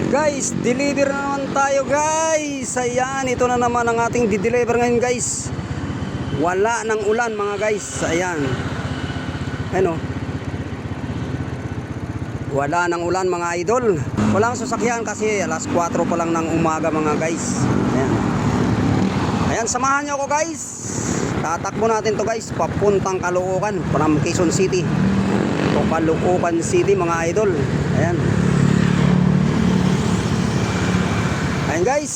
Guys, deliver na naman tayo guys. Ayan, ito na naman ang ating di-deliver ngayon guys. Wala ng ulan mga guys. Ayan. Ano? Wala ng ulan mga idol. Walang sasakyan kasi alas 4 pa lang ng umaga mga guys. Ayan. Ayan, samahan nyo ako guys. Tatakbo natin to guys papuntang Caloocan from Quezon City to Caloocan City mga idol. Ayan. Ayan guys.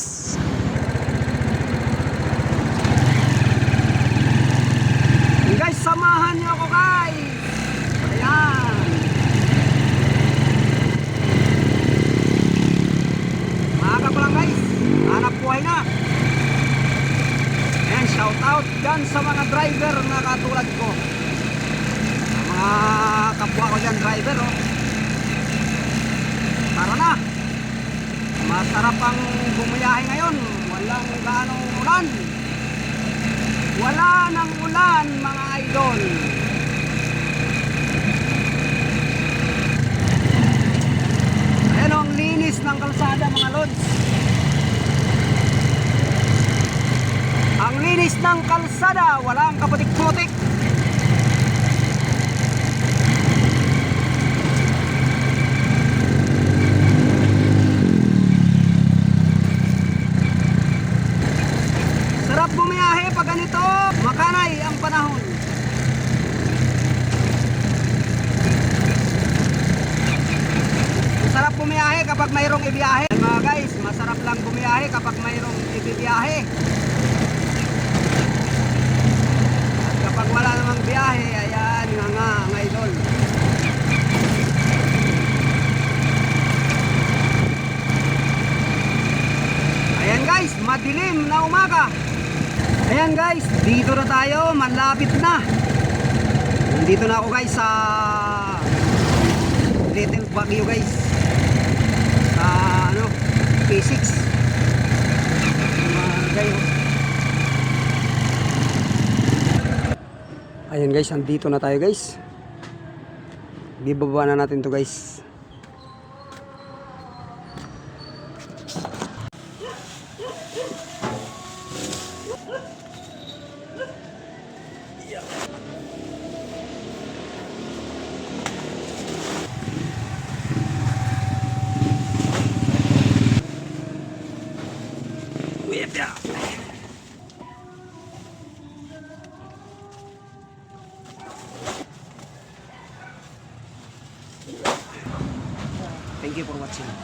Ayan guys, samahan nyo ako guys. Ayan. Maaga pa lang guys. Hanap buhay na. Ayan, shout out dyan sa mga driver na katulad ko. Mga kapwa ko dyan driver oh. Tara na. Masarap ang bumiyahe ngayon. Walang gaanong ulan. Wala nang ulan mga idol. Ayan ang linis ng kalsada mga lods. Ang linis ng kalsada. Walang kaputik-putik. Sarap bumiyahe pag ganito, makanay ang panahon. Masarap bumiyahe kapag mayroong ibiyahe. Mga guys, masarap lang bumiyahe kapag mayroong ibibiyahe. At kapag wala namang biyahe, ayan nga ang idol. Ayan guys, madilim na umaga. Ayan guys, dito na tayo, malapit na. Nandito na ako guys sa Little Baguio guys. Sa ano, P6. Ayan guys, nandito na tayo guys. Bibaba na natin to guys. Thank you for watching.